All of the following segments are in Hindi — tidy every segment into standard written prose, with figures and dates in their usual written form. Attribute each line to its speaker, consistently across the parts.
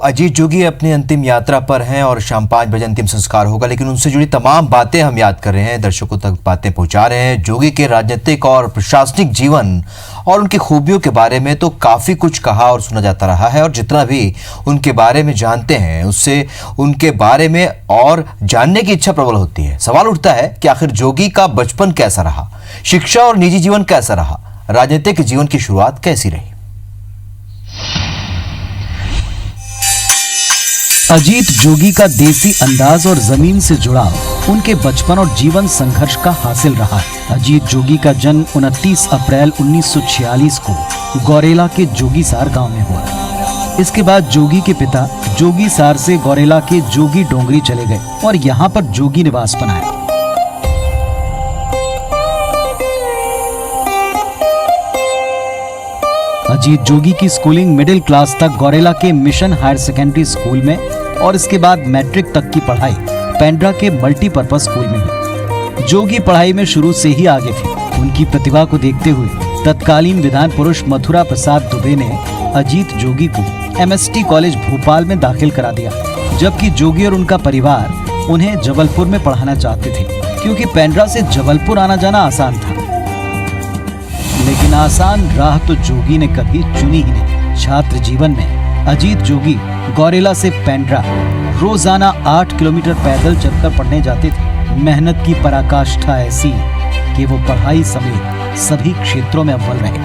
Speaker 1: अजीत जोगी अपनी अंतिम यात्रा पर हैं और शाम 5 बजे अंतिम संस्कार होगा, लेकिन उनसे जुड़ी तमाम बातें हम याद कर रहे हैं, दर्शकों तक बातें पहुंचा रहे हैं। जोगी के राजनीतिक और प्रशासनिक जीवन और उनकी खूबियों के बारे में तो काफ़ी कुछ कहा और सुना जाता रहा है, और जितना भी उनके बारे में जानते हैं उससे उनके बारे में और जानने की इच्छा प्रबल होती है। सवाल उठता है कि आखिर जोगी का बचपन कैसा रहा, शिक्षा और निजी जीवन कैसा रहा, राजनीतिक जीवन की शुरुआत कैसी रही।
Speaker 2: अजीत जोगी का देसी अंदाज और जमीन से जुड़ाव उनके बचपन और जीवन संघर्ष का हासिल रहा है। अजीत जोगी का जन्म 29 अप्रैल 1946 को गौरेला के जोगीसार गांव में हुआ। इसके बाद जोगी के पिता जोगीसार से गौरेला के जोगी डोंगरी चले गए और यहाँ पर जोगी निवास बनाया। अजीत जोगी की स्कूलिंग मिडिल क्लास तक गौरेला के मिशन हायर सेकेंडरी स्कूल में और इसके बाद मैट्रिक तक की पढ़ाई पेंड्रा के मल्टीपर्पज स्कूल में हुई। जोगी पढ़ाई में शुरू से ही आगे थे। उनकी प्रतिभा को देखते हुए तत्कालीन विधान पुरुष मथुरा प्रसाद दुबे ने अजीत जोगी को MST कॉलेज भोपाल में दाखिल करा दिया, जबकि जोगी और उनका परिवार उन्हें जबलपुर में पढ़ाना चाहते थे, क्योंकि पेंड्रा से जबलपुर आना जाना आसान था। लेकिन आसान राह तो जोगी ने कभी चुनी ही नहीं। छात्र जीवन में अजीत जोगी गौरेला से पेंड्रा रोजाना 8 किलोमीटर पैदल चलकर पढ़ने जाते थे। मेहनत की पराकाष्ठा ऐसी कि वो पढ़ाई समेत सभी क्षेत्रों में अव्वल रहे।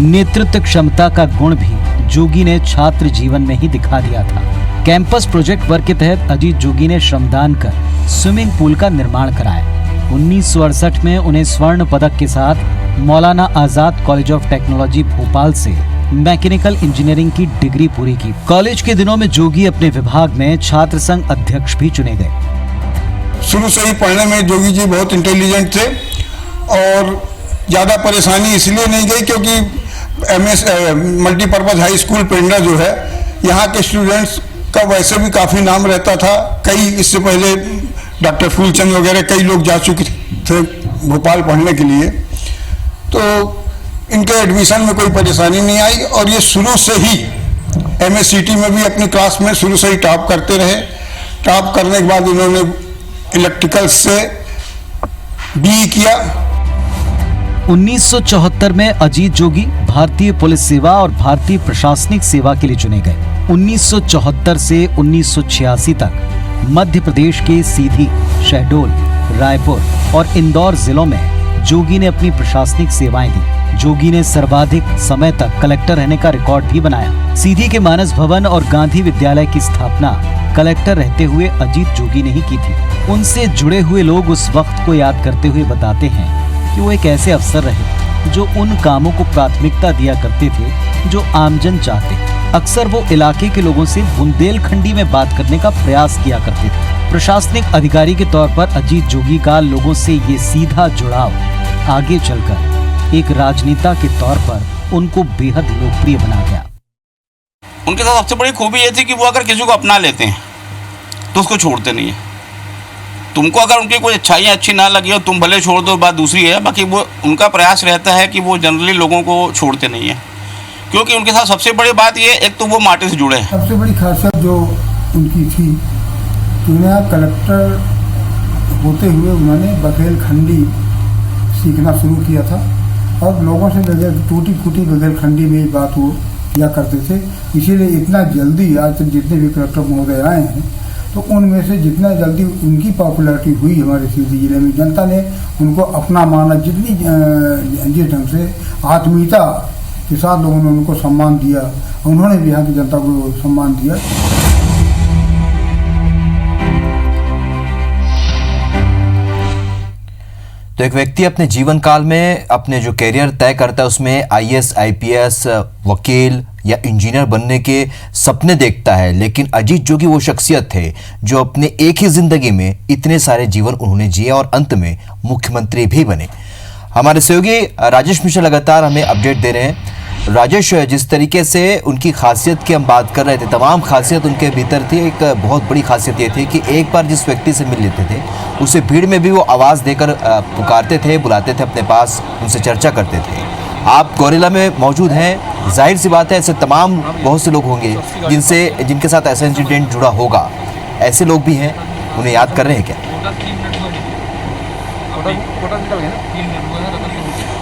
Speaker 2: नेतृत्व क्षमता का गुण भी जोगी ने छात्र जीवन में ही दिखा दिया था। कैंपस प्रोजेक्ट वर्क के तहत अजीत जोगी ने श्रमदान कर स्विमिंग पूल का निर्माण कराया। 1968 में उन्हें स्वर्ण पदक के साथ Maulana Azad college of technology Bhopal से मैकेनिकल इंजीनियरिंग की डिग्री पूरी की। कॉलेज के दिनों में जोगी अपने विभाग में छात्र संघ अध्यक्ष भी चुने गए।
Speaker 3: शुरू से ही पढ़ने में जोगी जी बहुत इंटेलिजेंट थे और ज़्यादा परेशानी इसलिए नहीं गई क्योंकि MS multipurpose high school Pendra जो है, यहाँ के स्टूडेंट्स का वैसे भी काफ़ी नाम रहता था। कई इससे पहले डॉक्टर फूलचंद वगैरह कई लोग जा चुके थे भोपाल पढ़ने के लिए, तो इनके एडमिशन में कोई परेशानी नहीं आई और ये शुरू से ही MSCT में भी अपनी क्लास में शुरू से ही टॉप करते रहे। टॉप करने के बाद इन्होंने इलेक्ट्रिकल से BE किया।
Speaker 2: 1974 में अजीत जोगी भारतीय पुलिस सेवा और भारतीय प्रशासनिक सेवा के लिए चुने गए। 1974 से 1986 तक मध्य प्रदेश के सीधी, शहडोल, रायपुर और इंदौर जिलों में जोगी ने अपनी प्रशासनिक सेवाएं दी। जोगी ने सर्वाधिक समय तक कलेक्टर रहने का रिकॉर्ड भी बनाया। सीधी के मानस भवन और गांधी विद्यालय की स्थापना कलेक्टर रहते हुए अजीत जोगी ने ही की थी। उनसे जुड़े हुए लोग उस वक्त को याद करते हुए बताते हैं कि वो एक ऐसे अफसर रहे जो उन कामों को प्राथमिकता दिया करते थे जो आमजन चाहते। अक्सर वो इलाके के लोगों से बुंदेलखंडी में बात करने का प्रयास किया करते थे। प्रशासनिक अधिकारी के तौर पर अजीत जोगी का लोगों से ये सीधा जुड़ाव आगे चलकर एक राजनेता के तौर पर उनको बेहद लोकप्रिय बना गया।
Speaker 4: उनके साथ सबसे बड़ी खूबी ये थी कि वो अगर किसी को अपना लेते हैं तो उसको छोड़ते नहीं है। तुमको अगर उनकी कोई अच्छाइयाँ अच्छी ना लगी हो, तुम भले छोड़ दो, बात दूसरी है, बाकी वो उनका प्रयास रहता है कि वो जनरली लोगों को छोड़ते नहीं है, क्योंकि उनके साथ सबसे बड़ी बात ये, एक तो वो माटी से जुड़े हैं।
Speaker 3: सबसे बड़ी खासियत जो उनकी थी कि उन्हें कलेक्टर होते हुए उन्होंने बघेलखंडी सीखना शुरू किया था और लोगों से बगैर टूटी फूटी बघेलखंडी में बात वो किया करते थे। इसीलिए इतना जल्दी आज तक जितने भी कलेक्टर महोदय आए हैं तो उनमें से जितना जल्दी उनकी पॉपुलैरिटी हुई हमारे सीधी जिले में, जनता ने उनको अपना माना। जिस ढंग से आत्मीयता के साथ लोगों ने उनको सम्मान दिया, उन्होंने भी यहाँ की जनता को सम्मान दिया।
Speaker 1: तो एक व्यक्ति अपने जीवन काल में अपने जो कैरियर तय करता है उसमें IAS, IPS, वकील या इंजीनियर बनने के सपने देखता है, लेकिन अजीत जोगी वो शख्सियत थे जो अपने एक ही जिंदगी में इतने सारे जीवन उन्होंने जिए और अंत में मुख्यमंत्री भी बने। हमारे सहयोगी राजेश मिश्रा लगातार हमें अपडेट दे रहे हैं। राजेश, जिस तरीके से उनकी खासियत की हम बात कर रहे थे, तमाम खासियत उनके भीतर थी। एक बहुत बड़ी खासियत ये थी कि एक बार जिस व्यक्ति से मिल लेते थे उसे भीड़ में भी वो आवाज़ देकर पुकारते थे, बुलाते थे अपने पास, उनसे चर्चा करते थे। आप गौरेला में मौजूद हैं, जाहिर सी बात है ऐसे तमाम बहुत से लोग होंगे जिनके साथ ऐसा इंसिडेंट जुड़ा होगा। ऐसे लोग भी हैं, उन्हें याद कर रहे हैं क्या?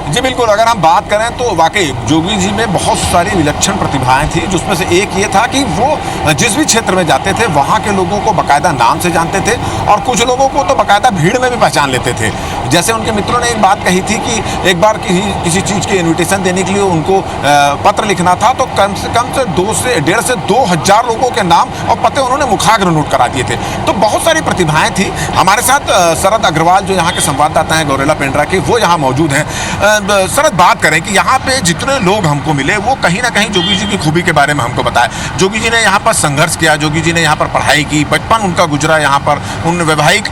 Speaker 5: जी बिल्कुल, अगर हम बात करें तो वाकई जोगी जी में बहुत सारी विलक्षण प्रतिभाएं थी, जिसमें से एक ये था कि वो जिस भी क्षेत्र में जाते थे वहाँ के लोगों को बाकायदा नाम से जानते थे और कुछ लोगों को तो बाकायदा भीड़ में भी पहचान लेते थे। जैसे उनके मित्रों ने एक बात कही थी कि एक बार किसी चीज़ की इन्विटेशन देने के लिए उनको पत्र लिखना था, तो कम से 1.5 से 2,000 लोगों के नाम और पते उन्होंने मुखाग्र नोट करा दिए थे। तो बहुत सारी प्रतिभाएं थी। हमारे साथ शरद अग्रवाल जो यहाँ के संवाददाता हैं गौरेला पेंड्रा के, वो यहाँ मौजूद हैं। शरद, बात करें कि यहाँ पे जितने लोग हमको मिले वो कहीं ना कहीं जोगी जी की खूबी के बारे में हमको बताया। जोगी जी ने यहाँ पर संघर्ष किया, जोगी जी ने यहाँ पर पढ़ाई की, बचपन उनका गुजरा यहाँ पर, उन वैवाहिक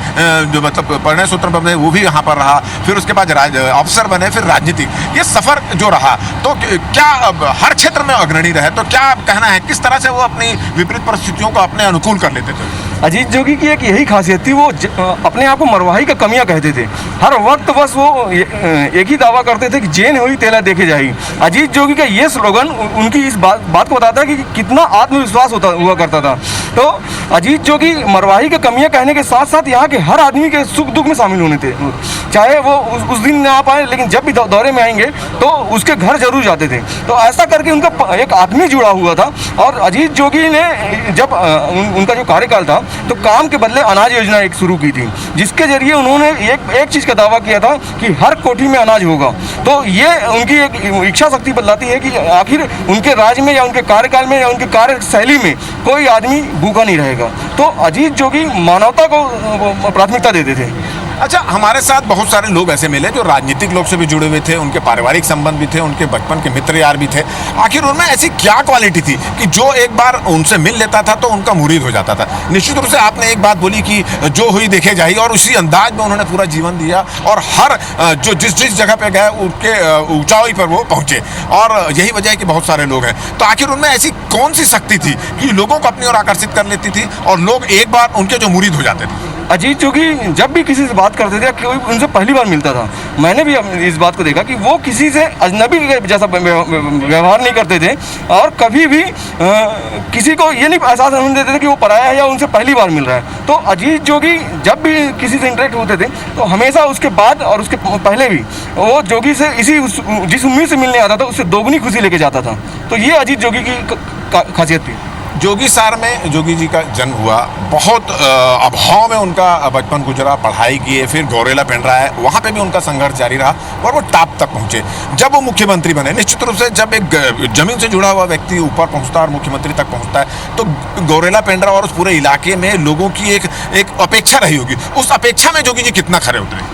Speaker 5: जो मतलब परिणय सूत्र बने वो भी यहाँ पर रहा, फिर उसके बाद अफसर बने, फिर राजनीति, ये सफ़र जो रहा तो क्या हर क्षेत्र में अग्रणी रहे, तो क्या कहना है किस तरह से वो अपनी विपरीत परिस्थितियों को अपने अनुकूल कर लेते थे?
Speaker 6: अजीत जोगी की एक यही खासियत थी, वो अपने आप को मरवाही का कमियां कहते थे। हर वक्त बस वो एक ही दावा करते थे कि जेन हुई तेला देखे जाएगी। अजीत जोगी का ये स्लोगन उनकी इस बात को बताता है कि कितना आत्मविश्वास हुआ करता था। तो अजीत जोगी मरवाही का कमियां कहने के साथ साथ यहाँ के हर आदमी के सुख दुख में शामिल होने थे, चाहे वो उस दिन ना आ पाए, लेकिन जब भी दौरे में आएंगे तो उसके घर जरूर जाते थे। तो ऐसा करके उनका एक आदमी जुड़ा हुआ था। और अजीत जोगी ने जब उनका जो कार्यकाल था तो काम के बदले अनाज योजना एक शुरू की थी, जिसके जरिए उन्होंने एक चीज़ का दावा किया था कि हर कोठी में अनाज होगा। तो ये उनकी एक इच्छा शक्ति बतलाती है कि आखिर उनके राज्य में या उनके कार्यकाल में या उनके कार्यशैली में कोई आदमी भूखा नहीं रहेगा। तो अजीत जोगी मानवता को प्राथमिकता देते थे।
Speaker 5: अच्छा, हमारे साथ बहुत सारे लोग ऐसे मिले जो राजनीतिक लोग से भी जुड़े हुए थे, उनके पारिवारिक संबंध भी थे, उनके बचपन के मित्र यार भी थे। आखिर उनमें ऐसी क्या क्वालिटी थी कि जो एक बार उनसे मिल लेता था तो उनका मुरीद हो जाता था? निश्चित रूप से आपने एक बात बोली कि जो हुई देखे जाई, और उसी अंदाज में उन्होंने पूरा जीवन दिया और हर जो जिस जगह पे गए उनके ऊंचाई पर वो पहुंचे, और यही वजह है कि बहुत सारे लोग हैं। तो आखिर उनमें ऐसी कौन सी शक्ति थी कि लोगों को अपनी ओर आकर्षित कर लेती थी और लोग एक बार उनके जो मुरीद हो जाते थे?
Speaker 6: अजीत जोगी जब भी किसी से बात करते थे, कोई उनसे पहली बार मिलता था, मैंने भी इस बात को देखा कि वो किसी से अजनबी जैसा व्यवहार नहीं करते थे और कभी भी किसी को ये नहीं एहसास होने देते थे कि वो पराया है या उनसे पहली बार मिल रहा है। तो अजीत जोगी जब भी किसी से इंटरेक्ट होते थे तो हमेशा उसके बाद और उसके पहले भी वो जोगी से जिस उम्मीद से मिलने आता था उससे दोगुनी खुशी लेके जाता था। तो ये अजीत जोगी की खासियत थी।
Speaker 5: जोगीसार में जोगी जी का जन्म हुआ, बहुत अभाव में उनका बचपन गुजरा, पढ़ाई किए, फिर गौरेला पेंड्रा है, वहाँ पे भी उनका संघर्ष जारी रहा और वो टॉप तक पहुँचे। जब वो मुख्यमंत्री बने, निश्चित रूप से जब एक जमीन से जुड़ा हुआ व्यक्ति ऊपर पहुँचता है और मुख्यमंत्री तक पहुँचता है तो गौरेला पेंड्रा और उस पूरे इलाके में लोगों की एक अपेक्षा रही होगी। उस अपेक्षा में जोगी जी कितना खरे उतरे?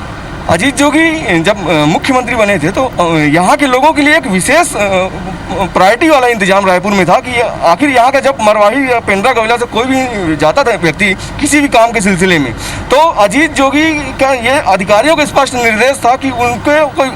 Speaker 6: अजीत जोगी जब मुख्यमंत्री बने थे तो यहाँ के लोगों के लिए एक विशेष प्रायोरिटी वाला इंतजाम रायपुर में था कि आखिर यहाँ का जब मरवाही या पेंड्रा गौरेला से कोई भी जाता था व्यक्ति किसी भी काम के सिलसिले में, तो अजीत जोगी का ये अधिकारियों का स्पष्ट निर्देश था कि उनके कोई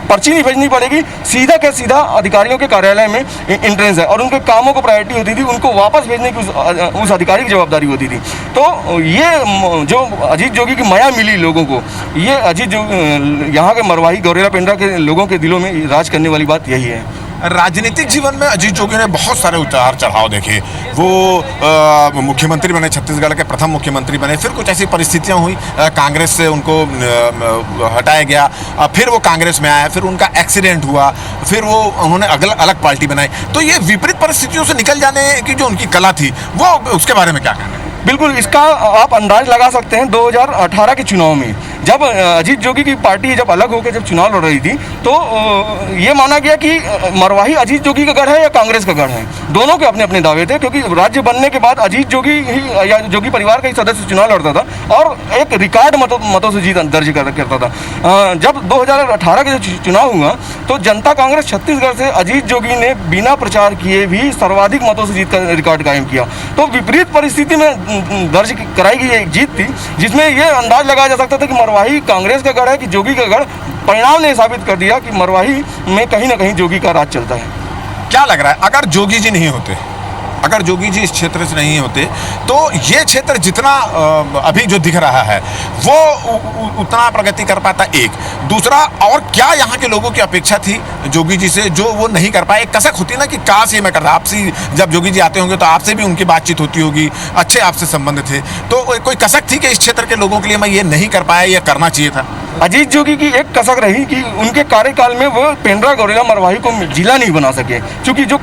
Speaker 6: पर्ची नहीं भेजनी पड़ेगी, सीधा के सीधा अधिकारियों के कार्यालय में एंट्रेंस है और उनके कामों को प्रायोरिटी होती थी, उनको वापस भेजने की उस अधिकारी की जवाबदारी होती थी। तो ये जो अजीत जोगी की माया मिली लोगों को, ये अजीत यहाँ के मरवाही गौरेला पेंड्रा के लोगों के दिलों में राज करने वाली बात यही है।
Speaker 5: राजनीतिक जीवन में अजीत जोगी ने बहुत सारे उतार चढ़ाव देखे। वो मुख्यमंत्री बने, छत्तीसगढ़ के प्रथम मुख्यमंत्री बने, फिर कुछ ऐसी परिस्थितियां हुई, कांग्रेस से उनको हटाया गया, फिर वो कांग्रेस में आया, फिर उनका एक्सीडेंट हुआ, फिर वो उन्होंने अलग पार्टी बनाई। तो ये विपरीत परिस्थितियों से निकल जाने की जो उनकी कला थी, वो उसके बारे में क्या कहना है?
Speaker 6: बिल्कुल, इसका आप अंदाज लगा सकते हैं 2018 के चुनाव में जब अजीत जोगी की पार्टी जब अलग होकर जब चुनाव लड़ रही थी तो ये माना गया कि मरवाही अजीत जोगी का गढ़ है या कांग्रेस का गढ़ है। दोनों के अपने अपने दावे थे, क्योंकि राज्य बनने के बाद अजीत जोगी ही या जोगी परिवार का ही सदस्य चुनाव लड़ता था और एक रिकॉर्ड मतों से जीत दर्ज करता था। जब 2018 का जो चुनाव हुआ तो जनता कांग्रेस छत्तीसगढ़ से अजीत जोगी ने बिना प्रचार किए भी सर्वाधिक मतों से जीत का रिकॉर्ड कायम किया। तो विपरीत परिस्थिति में दर्ज कराई गई एक जीत थी जिसमें यह अंदाज लगाया जा सकता था कि मरवाही कांग्रेस का गढ़ है कि जोगी का गढ़। परिणाम ने साबित कर दिया कि मरवाही में कहीं ना कहीं जोगी का राज चलता है।
Speaker 5: क्या लग रहा है अगर जोगी जी नहीं होते अगर जोगी जी इस क्षेत्र से नहीं होते तो ये क्षेत्र जितना अभी जो दिख रहा है वो उतना प्रगति कर पाता। एक दूसरा, और क्या यहाँ के लोगों की अपेक्षा थी जोगी जी से जो वो नहीं कर पाए? एक कसक होती ना कि काश ये मैं करता। आपसे जब जोगी जी आते होंगे तो आपसे भी उनकी बातचीत होती होगी, अच्छे आपसे संबंध थे, तो कोई कसक थी कि इस क्षेत्र के लोगों के लिए मैं ये नहीं कर पाया, ये करना चाहिए था?
Speaker 6: अजीत जोगी की एक कसक रही कि उनके कार्यकाल में वो पेंड्रा गौरेला मरवाही को जिला नहीं बना सके, क्योंकि जो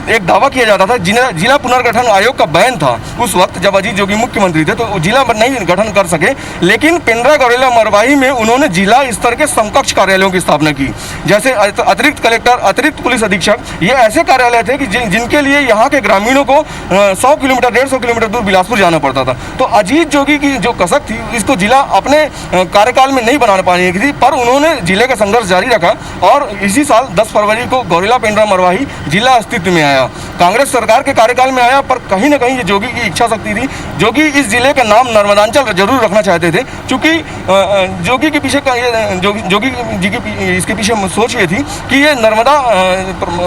Speaker 6: एक दावा किया जाता था, जिला पुनर्गठन आयोग का बैन था उस वक्त जब अजीत जोगी मुख्यमंत्री थे, तो जिला नहीं गठन कर सके। लेकिन पेंड्रा गौरेला मरवाही में उन्होंने जिला स्तर के समकक्ष कार्यालयों की स्थापना की, जैसे अतिरिक्त कलेक्टर, अतिरिक्त पुलिस अधीक्षक। ये ऐसे कार्यालय थे कि जिनके लिए यहाँ के ग्रामीणों को 100 किलोमीटर 150 किलोमीटर दूर बिलासपुर जाना पड़ता था। तो अजीत जोगी की जो कसक थी, इसको जिला अपने कार्यकाल में नहीं बनाने पाने की थी, पर उन्होंने जिले का संघर्ष जारी रखा और इसी साल 10 फरवरी को गौरेला पेंड्रा मरवाही जिला अस्तित्व में आया। कांग्रेस सरकार के कार्यकाल में आया, पर कहीं ना कहीं ये जोगी की इच्छा शक्ति थी। जोगी इस जिले का नाम नर्मदांचल जरूर रखना चाहते थे, क्योंकि जोगी के पीछे जोगी जी की इसके पीछे सोच ये थी कि ये नर्मदा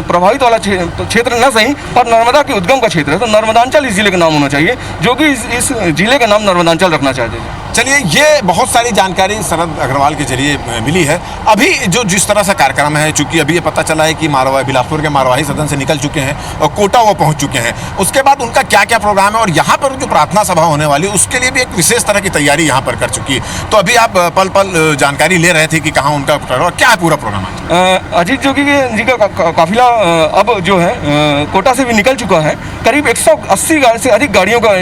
Speaker 6: प्रभावित वाला क्षेत्र न सही, पर नर्मदा के उद्गम का क्षेत्र है, तो नर्मदांचल इस जिले का नाम होना चाहिए। जोगी इस जिले का नाम नर्मदांचल रखना चाहते थे।
Speaker 5: चलिए, ये बहुत सारी जानकारी शरद अग्रवाल के जरिए मिली है। अभी जो जिस तरह से कार्यक्रम है, चूंकि अभी ये पता चला है कि बिलासपुर के मारवाही सदन से निकल चुके हैं और कोटा वो पहुंच चुके हैं, उसके बाद उनका क्या क्या प्रोग्राम है और यहाँ पर जो प्रार्थना सभा होने वाली है उसके लिए भी एक विशेष तरह की तैयारी यहाँ पर कर चुकी है। तो अभी आप पल पल जानकारी ले रहे थे कि कहाँ उनका क्या है पूरा प्रोग्राम है?
Speaker 6: अजीत जोगी जी का काफिला अब जो है कोटा से भी निकल चुका है। करीब 180 से अधिक गाड़ियों का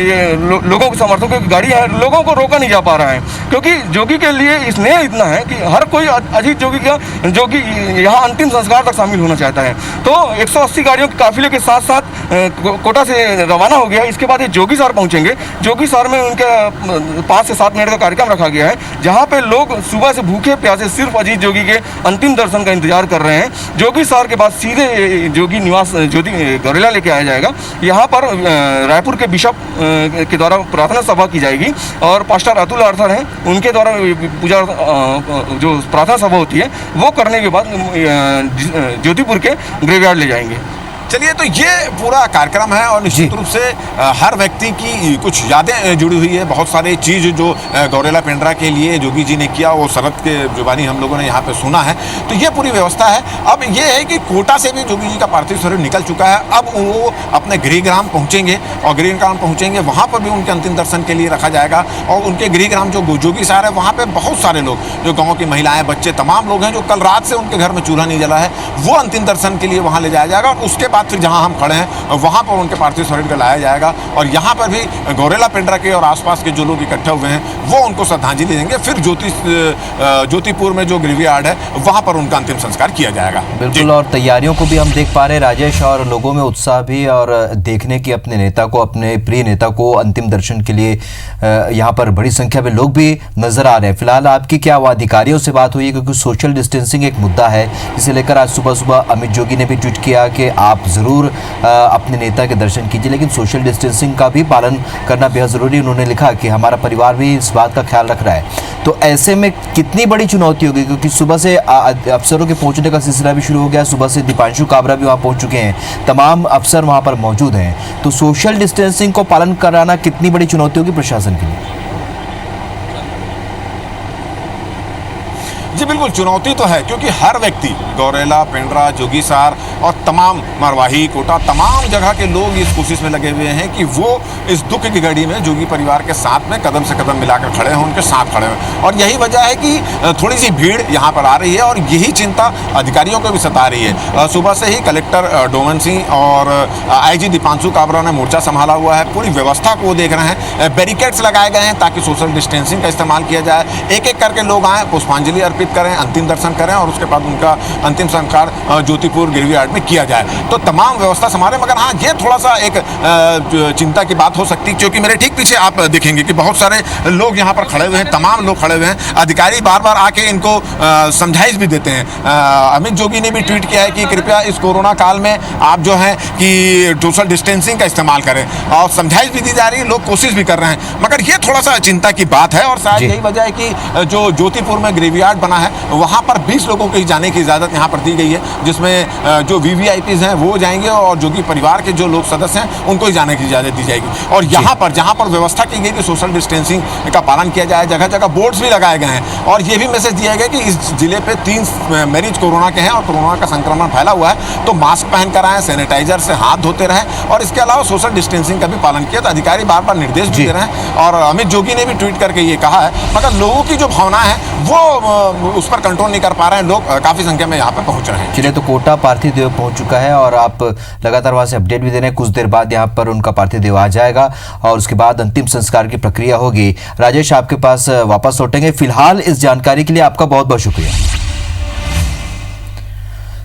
Speaker 6: लोगों के समर्थकों की गाड़ी है, लोगों को रोका नहीं जा पा रहा है, क्योंकि जोगी के लिए स्नेह इतना है कि हर कोई अजीत जोगी यहाँ अंतिम संस्कार तक शामिल होना चाहता है। तो 180 गाड़ियों के काफिले के साथ साथ कोटा से रवाना हो गया। इसके बाद ये जोगी सार पहुंचेंगे। जोगी सार में उनका 5 से 7 मिनट का कार्यक्रम रखा गया है, जहाँ पे लोग सुबह से भूखे प्यासे सिर्फ अजीत जोगी के अंतिम दर्शन का इंतजार कर रहे हैं। जोगी सार के बाद सीधे जोगी निवास ज्योति गौरेला लेके आया जाएगा। यहाँ पर रायपुर के बिशप के द्वारा प्रार्थना सभा की जाएगी और पास्टर अतुल आर्थर हैं, उनके द्वारा पूजा जो प्रार्थना सभा होती है वो करने के बाद ज्योतिपुर के ग्रेवयार्ड ले जाएंगे।
Speaker 5: चलिए, तो ये पूरा कार्यक्रम है और निश्चित रूप से हर व्यक्ति की कुछ यादें जुड़ी हुई है। बहुत सारी चीज़ जो गौरेला पेंड्रा के लिए जोगी जी ने किया वो शरद के जुबानी हम लोगों ने यहाँ पे सुना है। तो ये पूरी व्यवस्था है। अब ये है कि कोटा से भी जोगी जी का पार्थिव शरीर निकल चुका है। अब वो अपने गृहग्राम पहुँचेंगे और गृहग्राम पहुँचेंगे वहाँ पर भी उनके अंतिम दर्शन के लिए रखा जाएगा। और उनके गृहग्राम जो जोगी सार है वहाँ पर बहुत सारे लोग, जो गाँव की महिलाएँ, बच्चे, तमाम लोग हैं जो कल रात से उनके घर में चूल्हा नहीं जला है, वो अंतिम दर्शन के लिए वहाँ ले जाया जाएगा। और उसके बाद फिर जहां हम खड़े हैं वहां पर उनके पार्थिव शरीर को लाया जाएगा और यहां पर भी गौरेला पेंड्रा के और आसपास के जो लोग इकट्ठे हुए हैं वो उनको श्रद्धांजलि देंगे। फिर ज्योतिपुर में जो ग्रेवयार्ड है वहां पर उनका अंतिम संस्कार किया जाएगा।
Speaker 1: बिल्कुल, और तैयारियों को भी हम देख पा रहे हैं राजेश, और लोगों में उत्साह भी, और देखने की अपने नेता को, अपने प्रिय नेता को अंतिम दर्शन के लिए यहाँ पर बड़ी संख्या में लोग भी नजर आ रहे हैं। फिलहाल आपकी क्या अधिकारियों से बात हुई है, क्योंकि सोशल डिस्टेंसिंग एक मुद्दा है, इसे लेकर आज सुबह सुबह अमित जोगी ने भी ट्वीट किया कि आप जरूर अपने नेता के दर्शन कीजिए, लेकिन सोशल डिस्टेंसिंग का भी पालन करना बेहद ज़रूरी। उन्होंने लिखा कि हमारा परिवार भी इस बात का ख्याल रख रहा है। तो ऐसे में कितनी बड़ी चुनौती होगी, क्योंकि सुबह से अफसरों के पहुंचने का सिलसिला भी शुरू हो गया। सुबह से दीपांशु काबरा भी वहां पहुंच चुके हैं, तमाम अफसर वहां पर मौजूद हैं। तो सोशल डिस्टेंसिंग को पालन कराना कितनी बड़ी चुनौती होगी प्रशासन के लिए?
Speaker 5: जी बिल्कुल, चुनौती तो है, क्योंकि हर व्यक्ति गौरेला, पेंड्रा, जोगी सार और तमाम मरवाही, कोटा, तमाम जगह के लोग इस कोशिश में लगे हुए हैं कि वो इस दुख की घड़ी में जोगी परिवार के साथ में कदम से कदम मिलाकर खड़े हों, उनके साथ खड़े हों। और यही वजह है कि थोड़ी सी भीड़ यहाँ पर आ रही है और यही चिंता अधिकारियों को भी सता रही है। सुबह से ही कलेक्टर डोमन सिंह और IG दीपांशु काबरा ने मोर्चा संभाला हुआ है। पूरी व्यवस्था को देख रहे हैं, बैरिकेड्स लगाए गए हैं ताकि सोशल डिस्टेंसिंग का इस्तेमाल किया जाए। एक एक करके लोग आएँ, पुष्पांजलि अर्पित करें, अंतिम दर्शन करें और उसके बाद उनका अंतिम संस्कार ज्योतिपुर ग्रेवयार्ड में किया जाए। तो तमाम व्यवस्था संभाले, मगर हाँ, ये थोड़ा सा एक चिंता की बात हो सकती है, क्योंकि मेरे ठीक पीछे आप देखेंगे कि बहुत सारे लोग यहाँ पर खड़े हुए हैं, तमाम लोग खड़े हुए हैं। अधिकारी बार बार आके इनको समझाइश भी देते हैं। अमित जोगी ने भी ट्वीट किया है कि कृपया इस कोरोना काल में आप जो है कि सोशल डिस्टेंसिंग का इस्तेमाल करें, और समझाइश भी दी जा रही है, लोग कोशिश भी कर रहे हैं। मगर ये थोड़ा सा चिंता की बात है और शायद यही वजह है कि जो ज्योतिपुर में ग्रेवयार्ड जाना है वहाँ पर 20 लोगों को ही जाने की इजाज़त यहाँ पर दी गई है, जिसमें जो VVIPs हैं वो जाएंगे और जोगी परिवार के जो लोग सदस्य हैं उनको ही जाने की इजाज़त दी जाएगी। और यहाँ पर जहाँ पर व्यवस्था की गई कि सोशल डिस्टेंसिंग का पालन किया जाए, जगह जगह बोर्ड्स भी लगाए गए हैं और ये भी मैसेज दिया गया कि इस जिले पे 3 मरीज कोरोना के हैं और कोरोना का संक्रमण फैला हुआ है, तो मास्क पहन कर आएँ, सैनिटाइजर से हाथ धोते रहें और इसके अलावा सोशल डिस्टेंसिंग का भी पालन किया। तो अधिकारी बार बार निर्देश भी दे रहे हैं और अमित जोगी ने भी ट्वीट करके ये कहा है, मगर लोगों की जो भावना है वो उस पर कंट्रोल नहीं कर पा रहे हैं, लोग काफ़ी संख्या में यहाँ पर पहुँच रहे हैं।
Speaker 1: चलिए, तो कोटा पार्थिव देव पहुंच चुका है और आप लगातार वहां से अपडेट भी दे रहे हैं। कुछ देर बाद यहाँ पर उनका पार्थिव देव आ जाएगा और उसके बाद अंतिम संस्कार की प्रक्रिया होगी। राजेश, आपके पास वापस लौटेंगे। फिलहाल इस जानकारी के लिए आपका बहुत बहुत शुक्रिया।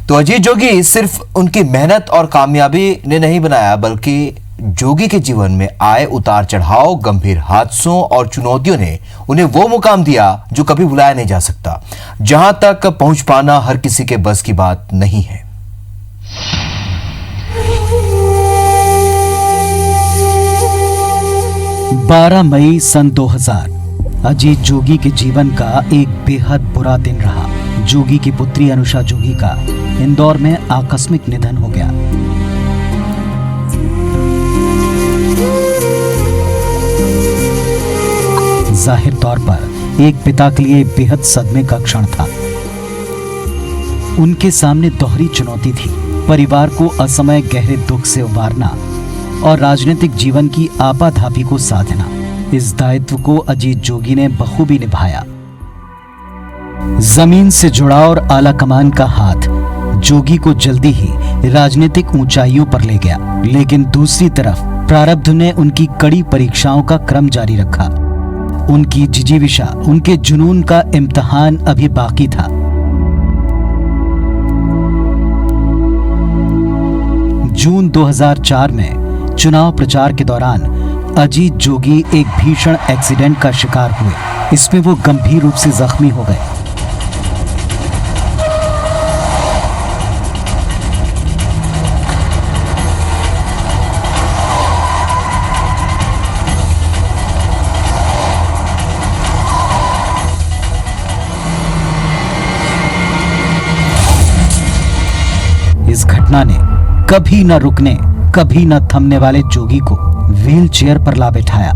Speaker 1: तो अजीत जोगी सिर्फ उनकी मेहनत और कामयाबी ने नहीं बनाया, बल्कि जोगी के जीवन में आए उतार चढ़ाव, गंभीर हादसों और चुनौतियों ने उन्हें वो मुकाम दिया जो कभी भुलाया नहीं जा सकता, जहां तक पहुंच पाना हर किसी के बस की बात नहीं है।
Speaker 2: 12 मई सन 2000 अजीत जोगी के जीवन का एक बेहद बुरा दिन रहा। जोगी की पुत्री अनुषा जोगी का इंदौर में आकस्मिक निधन हो गया। जाहिर तौर पर एक पिता के लिए बेहद सदमे का क्षण था। उनके सामने दोहरी चुनौती थी, परिवार को असमय गहरे दुख से उबारना और राजनीतिक जीवन की आपाधापी को साधना। इस दायित्व को अजीत जोगी ने बखूबी निभाया। जमीन से जुड़ा और आला कमान का हाथ जोगी को जल्दी ही राजनीतिक ऊंचाइयों पर ले गया, लेकिन दूसरी तरफ प्रारब्ध ने उनकी कड़ी परीक्षाओं का क्रम जारी रखा। उनकी जिजीविषा, उनके जुनून का इम्तिहान अभी बाकी था। जून 2004 में चुनाव प्रचार के दौरान अजीत जोगी एक भीषण एक्सीडेंट का शिकार हुए। इसमें वो गंभीर रूप से जख्मी हो गए। इस घटना ने कभी न रुकने, कभी न थमने वाले जोगी को व्हील चेयर पर ला बैठाया।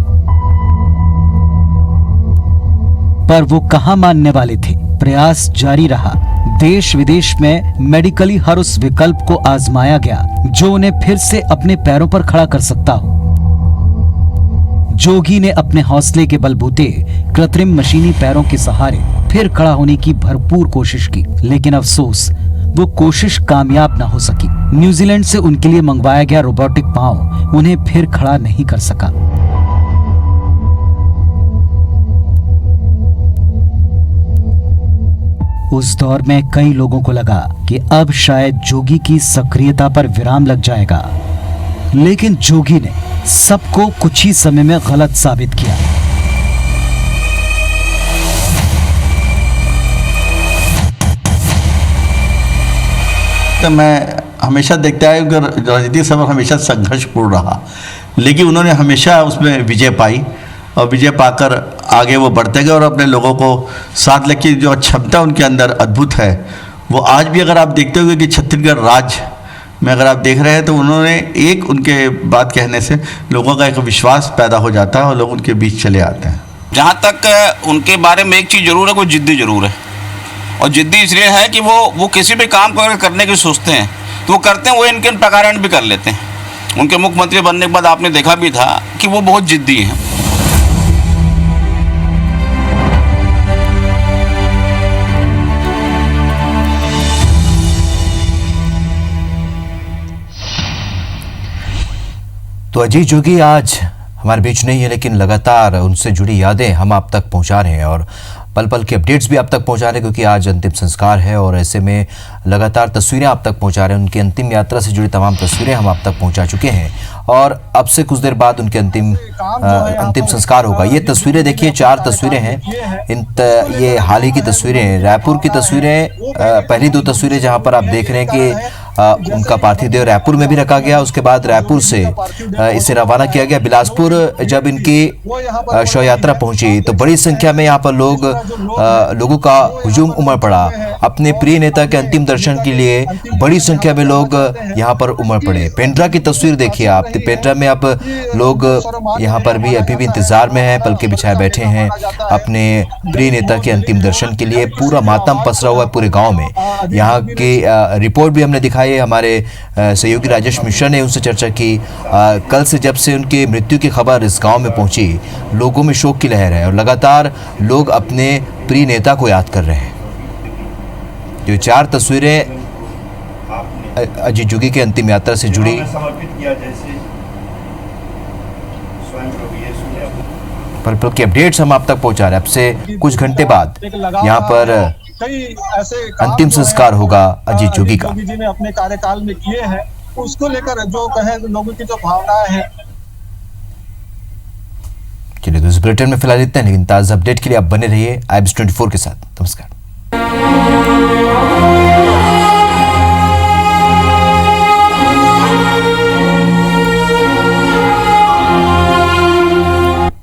Speaker 2: पर वो कहां मानने वाले थे। प्रयास जारी रहा। देश विदेश में मेडिकली हर उस विकल्प को आजमाया गया जो उन्हें फिर से अपने पैरों पर खड़ा कर सकता हो। जोगी ने अपने हौसले के बलबूते कृत्रिम मशीनी पैरों के सहारे फिर खड़ा होने की भरपूर कोशिश की, लेकिन अफसोस वो कोशिश कामयाब न हो सकी। न्यूजीलैंड से उनके लिए मंगवाया गया रोबोटिक पांव उन्हें फिर खड़ा नहीं कर सका। उस दौर में कई लोगों को लगा कि अब शायद जोगी की सक्रियता पर विराम लग जाएगा, लेकिन जोगी ने सबको कुछ ही समय में गलत साबित किया।
Speaker 7: तो मैं हमेशा देखता है कि राजनीतिक सफर हमेशा संघर्षपूर्ण रहा, लेकिन उन्होंने हमेशा उसमें विजय पाई और विजय पाकर आगे वो बढ़ते गए और अपने लोगों को साथ लेके जो क्षमता उनके अंदर अद्भुत है, वो आज भी अगर आप देखते होंगे कि छत्तीसगढ़ राज्य में अगर आप देख रहे हैं तो उन्होंने एक उनके बात कहने से लोगों का एक विश्वास पैदा हो जाता है और लोग उनके बीच चले आते हैं।
Speaker 4: जहाँ तक उनके बारे में एक चीज़ जरूर है, वो जिद्दी जरूर है। और जिद्दी इसलिए है कि वो किसी भी काम को अगर करने की सोचते हैं तो वो करते हैं, वो इनके प्रकार भी कर लेते हैं। उनके मुख्यमंत्री बनने के बाद आपने देखा भी था कि वो बहुत जिद्दी हैं।
Speaker 1: तो अजीत जोगी आज हमारे बीच नहीं है, लेकिन लगातार उनसे जुड़ी यादें हम आप तक पहुंचा रहे हैं और पल पल के अपडेट्स भी आप तक पहुंचा रहे हैं, क्योंकि आज अंतिम संस्कार है और ऐसे में लगातार तस्वीरें आप तक पहुंचा रहे हैं। उनकी अंतिम यात्रा से जुड़ी तमाम तस्वीरें हम आप तक पहुंचा चुके हैं और अब से कुछ देर बाद उनके अंतिम संस्कार होगा। ये तस्वीरें देखिए, 4 तस्वीरें हैं। ये हाल ही की तस्वीरें हैं, रायपुर की तस्वीरें। पहली 2 तस्वीरें जहां पर आप देख रहे हैं कि उनका पार्थिव देह रायपुर में भी रखा गया। उसके बाद रायपुर से इसे रवाना किया गया। बिलासपुर जब इनकी शव यात्रा पहुंची तो बड़ी संख्या में यहाँ पर लोगों का हुजूम उमड़ पड़ा। अपने प्रिय नेता के अंतिम दर्शन के लिए बड़ी संख्या में लोग यहाँ पर उमड़ पड़े। पेंड्रा की तस्वीर देखिए आप। पेंड्रा में अब लोग यहाँ पर भी अभी भी इंतजार में हैं, पलके बिछाए बैठे हैं अपने प्रिय नेता के अंतिम दर्शन के लिए। पूरा मातम पसरा हुआ है पूरे गांव में। यहाँ की रिपोर्ट भी हमने दिखाई है, हमारे सहयोगी राजेश मिश्रा ने उनसे चर्चा की। कल से जब से उनकी मृत्यु की खबर इस गांव में पहुंची, लोगों में शोक की लहर है और लगातार लोग अपने प्रिय नेता को याद कर रहे हैं। जो 4 तस्वीरें अजीत जोगी के अंतिम यात्रा से जुड़ी, पल की अपडेट्स हम आप तक पहुंचा रहे हैं। अब से कुछ घंटे बाद यहाँ पर अंतिम संस्कार होगा अजीत जोगी का।
Speaker 8: जोगी जी ने अपने कार्यकाल में किए हैं, उसको लेकर जो कहे लोगों की जो भावनाएं हैं।
Speaker 1: चलिए, तो इस बुलेटिन में फिलहाल इतना, लेकिन ताज़ा अपडेट के लिए आप बने रहिए IBS 24 के साथ। नमस्कार।